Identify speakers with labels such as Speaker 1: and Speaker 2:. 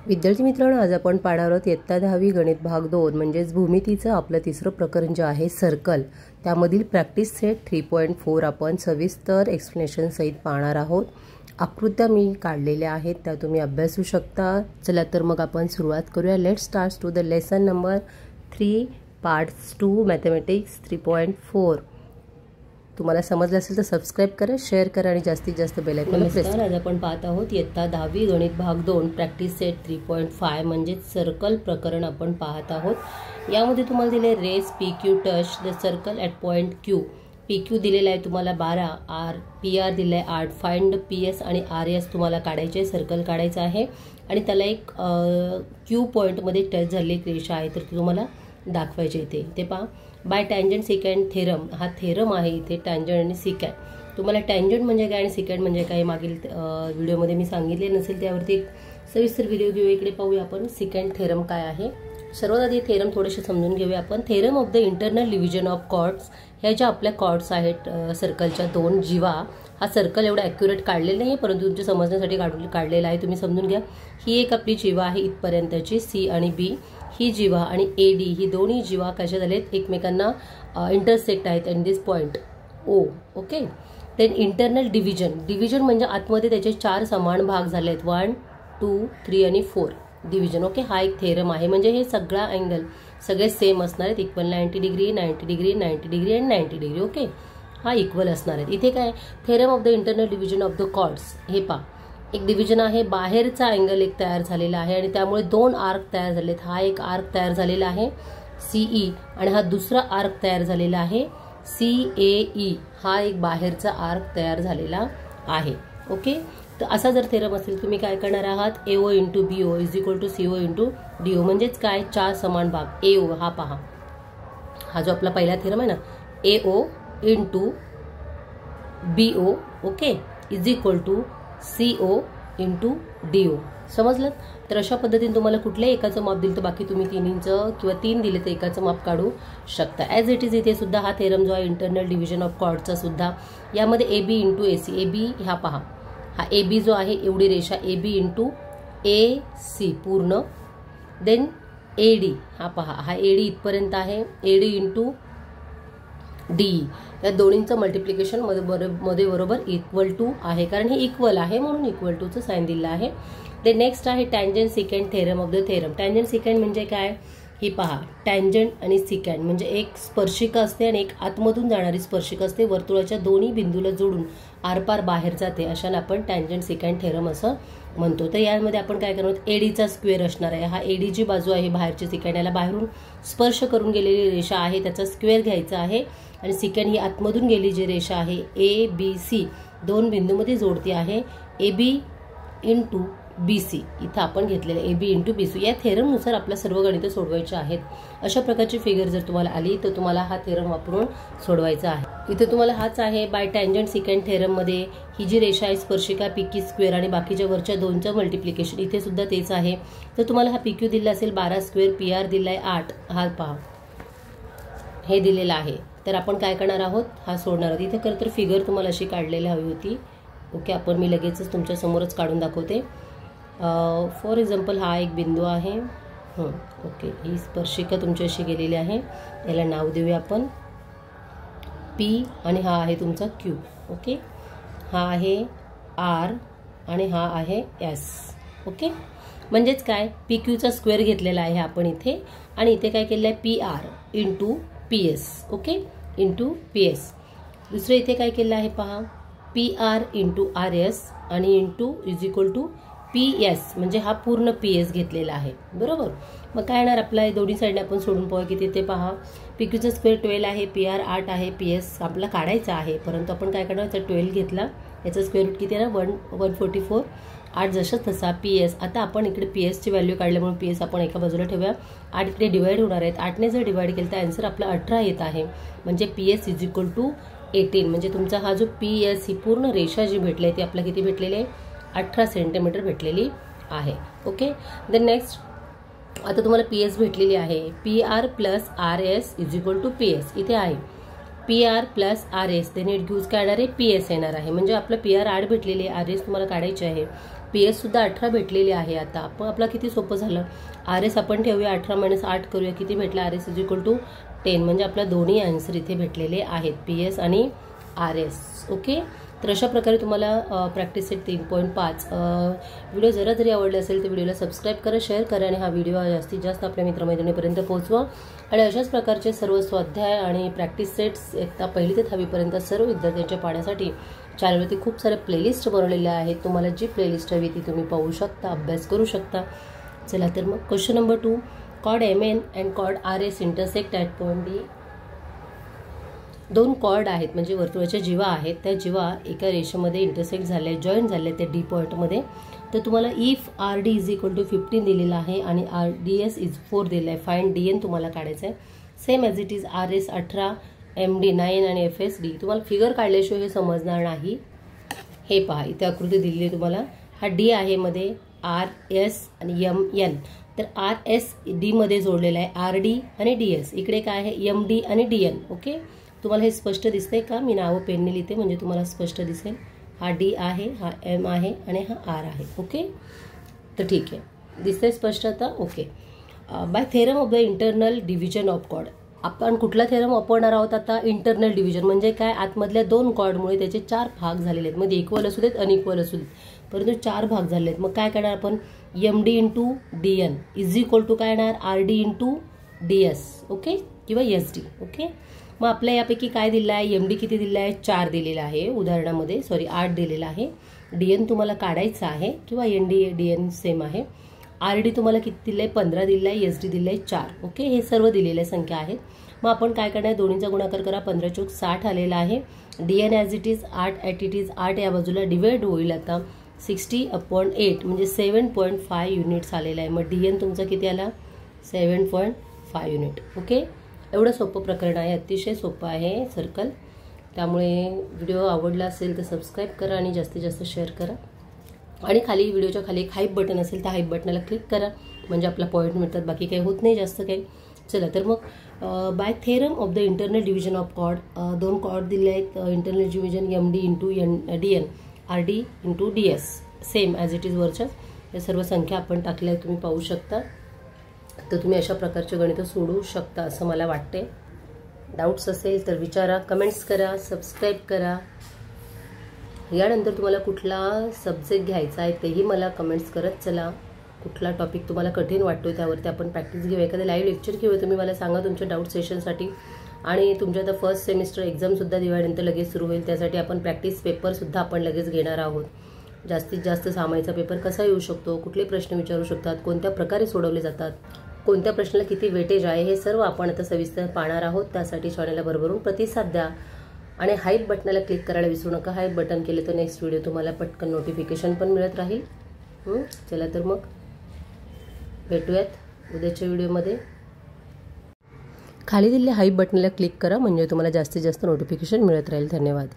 Speaker 1: विद्यार्थी मित्रांनो, आज आपण पाहणार आहोत इयत्ता 10वी गणित भाग 2 म्हणजेच भूमितीचं आपलं तिसरं प्रकरण जे आहे सर्कल, त्यामधील प्रॅक्टिस सेट 3.4 आपण सविस्तर एक्सप्लेनेशन सहित पाहणार आहोत। आकृत्या मी काढलेल्या आहेत, त्या तुम्ही अभ्यासू शकता। चला तर मग आपण सुरुवात करूया। Let's start to the lesson number 3 parts 2 mathematics 3.4। तुम्हाला समजलं असेल तर सबस्क्राइब करा, शेअर करा आणि जास्तीत जास्त बेल आयकॉन प्रेस करा। आज आपण पाहत आहोत इयत्ता 10वी गणित भाग 2 प्रॅक्टिस सेट 3.5 म्हणजे सर्कल प्रकरण आपण पाहत आहोत। यामध्ये तुम्हाला दिले rays PQ touch the circle at point Q। PQ दिलेला आहे तुम्हाला 12, PR दिला आहे 8, फाइंड PS आणि RS तुम्हाला काढायचे, सर्कल काढायचं आहे आणि त्याला एक Q पॉइंटमध्ये टच झालेली एक रेषा आहे तर ती तुम्हाला दाखवायची इथे। ते पहा, बाय टँजंट सिकँड थेरम, हा थेरम आहे इथे टँजंट आणि सिकँड। तुम्हाला टँजंट म्हणजे काय आणि सिकँड म्हणजे काय मागील व्हिडिओमध्ये मी सांगितले नसेल, त्यावरती एक सविस्तर व्हिडिओ घेऊ। इकडे पाहूया आपण सिकँड थेरम काय आहे। सर्वात आधी थेरम थोडेसे समजून घेऊया आपण। Theorem of the internal division of chords, ह्या ज्या आपल्या कॉर्ड्स आहेत सर्कलच्या दोन जीवा, हा सर्कल एवढा ॲक्युरेट काढलेला नाही परंतु तुमच्या समजण्यासाठी काढलेला आहे, तुम्ही समजून घ्या। ही एक आपली जीवा आहे इथपर्यंतची C आणि B, ही जीवा आणि AD ही दोन्ही जीवा कशा झालेत एकमेकांना इंटरसेक्ट आहेत in this point O। Okay, then internal division म्हणजे आतमध्ये त्याचे 4 समान भाग झालेत, 1, 2, 3 आणि 4 डिव्हिजन। ओके, हा एक थेरम आहे म्हणजे हे सगळा अँगल सगळे सेम असणार आहेत, equal 90 degree 90 degree 90 degree and 90 degree. Okay, हा इक्वल असणार आहेत। इथे काय theorem of the internal division of the chords, हे पहा एक डिव्हिजन आहे, बाहेरचा अँगल एक तयार झालेला आहे आणि त्यामुळे 2 आर्क तयार झालेत। हा एक आर्क तयार झालेला आहे CE आणि हा दुसरा आर्क तयार झालेला आहे CAE, हा एक बाहेरचा आर्क तयार झालेला आहे। ओके, तर असा जर थेरम असेल तुम्ही काय करणार आहात, AO into BO is equal to CO into DO म्हणजेच काय 4 समान भाग। AO हा पहा, हा जो आपला पहिला थेरम आहे ना, AO into BO okay is equal to CO into DO। समजलं? तर अशा पद्धतीने तुम्हाला कुठल्याही एकाचं माप दिलं तर बाकी तुम्ही 3 इंच किंवा 3 दिले तर एकाचं माप काढू शकता। ॲज इट इज इथे सुद्धा हा थेरम जो आहे इंटरनल डिव्हिजन ऑफ कॉर्डचा सुद्धा, यामध्ये AB इंटू AC, AB हा पहा, हा AB जो आहे एवढी रेषा AB इंटू AC पूर्ण, देन AD हा पहा, हा AD इथपर्यंत आहे, AD इंटू DE, या दोन्हींचं मल्टिप्लिकेशन मध्ये बरोबर इक्वल टू आहे, कारण हे इक्वल आहे म्हणून इक्वल टूचं साइन दिलं आहे। ते नेक्स्ट आहे tangent secant theorem of the theorem. Tangent secant म्हणजे काय, ही पहा, टँजंट आणि सिकँड म्हणजे एक स्पर्शिका असते आणि एक आतमधून जाणारी स्पर्शिका असते, वर्तुळाच्या दोन्ही बिंदूला जोडून आरपार बाहेर जाते, अशाला आपण टँजंट सिकँड थेरम असं म्हणतो। तर यामध्ये आपण काय करणार आहोत, AD चा स्क्वेअर असणार आहे। हा AD जी बाजू आहे बाहेरची सिकँड, याला बाहेरून स्पर्श करून गेलेली रेषा आहे त्याचा स्क्वेअर घ्यायचा आहे आणि सिकँड ही आतमधून गेली जी रेषा आहे ABC दोन बिंदूमध्ये जोडती आहे, AB इंटू BC, इथं आपण घेतलेले AB इंटू BC। या थेरमनुसार आपल्या सर्व गणितं सोडवायची आहेत। अशा प्रकारची फिगर जर तुम्हाला आली तर तुम्हाला हा थेरम वापरून सोडवायचा आहे। इथे तुम्हाला हाच आहे बाय टँजंट सिकँड थेरम मध्ये ही जी रेषा आहे स्पर्शिका PQ स्क्वेअर आणि बाकीच्या वरच्या दोनचं मल्टिप्लिकेशन, इथे सुद्धा तेच आहे। तर तुम्हाला हा PQ दिला असेल 12 स्क्वेअर, PR दिलाय 8, हा पहा हे दिलेलं आहे। तर आपण काय करणार आहोत, हा सोडणार आहोत। इथे खरं तर फिगर तुम्हाला अशी काढलेली हवी होती। ओके, आपण मी लगेचच तुमच्या समोरच काढून दाखवते। फॉर एक्झाम्पल हा एक बिंदू आहे, ओके, ही स्पर्शिका तुमच्याशी गेलेली आहे, याला नाव देऊया आपण P आणि हा आहे तुमचा Q। ओके, हा आहे R आणि हा आहे S। ओके, म्हणजेच काय PQ चा स्क्वेअर घेतलेला आहे आपण इथे आणि इथे काय केलेलं आहे PR into PS। Okay, into PS। दुसरं इथे काय केलं आहे पहा, PR इंटू RS आणि into is equal to PS म्हणजे हा पूर्ण PS घेतलेला आहे, बरोबर। मग काय येणार आपला दोन्ही साईडने आपण सोडून पाहू की तिथे पहा PQ चा स्क्वेअर 12 आहे, PR 8 आहे, PS आपला काढायचा आहे परंतु आपण काय करणार, याचा 12 घेतला, याचा स्क्वेअर रूट किती आहे ना 144, 8 जशाच तसा PS। आता आपण इकडे PS ची व्हॅल्यू काढल्यामुळे PS आपण एका बाजूला ठेवूया, 8 इकडे डिवाइड होणार आहेत, 8ने जर डिवाइड केलं तर आन्सर आपला 18 येत आहे, म्हणजे PS इज इक्वल टू 18। म्हणजे तुमचा हा जो PS ही पूर्ण रेषा जी भेटली आहे ती आपल्याला किती भेटलेली आहे, 18 सेंटीमीटर भेटलेली आहे। ओके, देन नेक्स्ट आता तुम्हाला PS भेटलेली आहे, PR plus RS is equal to PS इथे आहे, PR plus RS then it gives काय येणार आहे PS येणार आहे, म्हणजे आपलं PR 8 भेटलेली आहे, RS तुम्हाला काढायचे आहे। PS सुद्धा 18 भेटलेली आहे. आता आपण आपला किती सोपं झालं. RS आपण ठेवूया 18 - 8 करूया, किती भेटला RS = 10, म्हणजे आपल्या दोन्ही आन्सर इथे भेटलेले आहेत, PS आणि RS. ओके, तर अशा प्रकारे तुम्हाला प्रॅक्टिस सेट 3.5 व्हिडिओ जरी आवडले असेल तर व्हिडिओला सबस्क्राईब करा, शेअर करा आणि हा व्हिडिओ जास्तीत जास्त आपल्या मित्रमैत्रिणींपर्यंत पोहोचवा. आणि अशाच प्रकारचे सर्व स्वाध्याय आणि प्रॅक्टिस सेट्स इयत्ता 1ली ते 10वी पर्यंत सर्व विद्यार्थ्यांच्या पाहण्यासाठी चॅनलवरती खूप सारे प्लेलिस्ट बनवलेल्या आहेत. तुम्हाला जी प्लेलिस्ट हवी ती तुम्ही पाहू शकता, अभ्यास करू शकता. चला तर मग question number 2, chord MN and chord RS intersect at point D. दोन कॉर्ड आहेत म्हणजे वर्तुळाच्या जीवा आहेत, त्या जीवा एका रेषेमध्ये इंटरसेक्ट झाल्या, जॉईंट झाल्या त्या D पॉईंटमध्ये. तर तुम्हाला इफ RD = 15 दिलेला आहे आणि RDS 4 दिलेला आहे. फाइंड DN तुम्हाला काढायचं आहे. Same as it is RS 18, MD 9 आणि FS D. तुम्हाला फिगर काढल्याशिवाय हे समजणार नाही. हे पहा, इथे आकृती दिलेली आहे तुम्हाला. हा D आहे मध्ये, RS आणि MN. तर RS D मध्ये जोडलेला आहे, RD आणि DS. इकडे काय आहे, MD आणि DN. ओके, तुम्हाला हे स्पष्ट दिसतंय का? मी नावं पेनने लिहिते म्हणजे तुम्हाला स्पष्ट दिसेल. हा D आहे, हा M आहे आणि हा R आहे. ओके, तर ठीक आहे, दिसतंय स्पष्ट आता? Okay. By theorem of the internal division of chord. आपण कुठला थेरम वापरणार आहोत आता? इंटरनल डिव्हिजन म्हणजे काय? आतमधल्या 2 कॉर्डमुळे त्याचे 4 भाग झालेले आहेत. मध्ये इक्वल असू देत, अनइक्वल असू देत, परंतु 4 भाग झाले आहेत. मग काय करणार आपण? MD × DN = काय येणार? RD × DS. ओके, किंवा SD. ओके, मग आपल्या यापैकी काय दिलं आहे? MD किती दिलं आहे? 4 दिलेला आहे उदाहरणामध्ये, 8 दिलेला आहे. DN तुम्हाला काढायचं आहे किंवा DN सेम आहे. RD तुम्हाला किती दिलं आहे? 15 दिलं आहे. SD दिलं आहे 4. ओके, हे सर्व दिलेल्या संख्या आहेत. मग आपण काय करणार? दोन्हीचा गुणाकार करा, 15 × 60 आलेला आहे. DN ॲज इट इज 8 या बाजूला डिवाइड होईल आता 60/8 म्हणजे 7.5 युनिट्स आलेला आहे. मग DN तुमचा किती आला? 7.5 युनिट. ओके, एवढं सोपं प्रकरण आहे, अतिशय सोपं आहे सर्कल. त्यामुळे व्हिडिओ आवडला असेल तर सबस्क्राईब करा आणि जास्तीत जास्त शेअर करा. आणि खाली व्हिडिओच्या खाली एक हाईप बटन असेल तर हाईप बटनाला क्लिक करा, म्हणजे आपला पॉईंट मिळतात, बाकी काही होत नाही जास्त काही. चला तर मग by theorem of the internal division of chord, 2 chord दिले आहेत. Internal division MD × DN, RD × DS, same as it is वरच्याच. या सर्व संख्या आपण टाकल्या तुम्ही पाहू शकता. तर तुम्ही अशा प्रकारचे गणितं सोडवू शकता असं मला वाटते. डाऊट्स असेल तर विचारा, कमेंट्स करा, सबस्क्राईब करा. यानंतर तुम्हाला कुठला सब्जेक्ट घ्यायचा आहे तेही मला कमेंट्स करत चला. कुठला टॉपिक तुम्हाला कठीण वाटतो त्यावरती आपण प्रॅक्टिस घेऊया, एखादं लाईव्ह लेक्चर घेऊया. तुम्ही मला सांगा तुमच्या डाऊट सेशनसाठी. आणि तुमच्या आता फर्स्ट सेमिस्टर एक्झामसुद्धा दिवाळीनंतर लगेच सुरू होईल, त्यासाठी आपण प्रॅक्टिस पेपरसुद्धा आपण लगेच घेणार आहोत. जास्तीत जास्त सामायिकचा पेपर कसा येऊ शकतो, कुठले प्रश्न विचारू शकतात, कोणत्या प्रकारे सोडवले जातात, कोणत्या प्रश्नाला किती वेटेज आहे, हे सर्व आपण आता सविस्तर पाहणार आहोत. त्यासाठी चॅनलला भरभरून प्रतिसाद द्या आणि हाईप बटनाला क्लिक करायला विसरू नका. हाईप बटन केले तर नेक्स्ट व्हिडिओ तुम्हाला पटकन नोटिफिकेशन पण मिळत राहील. चला तर मग भेटूयात उद्याच्या व्हिडिओमध्ये. खाली दिलेल्या हाईप बटनाला क्लिक करा म्हणजे तुम्हाला जास्तीत जास्त नोटिफिकेशन मिळत राहील. धन्यवाद.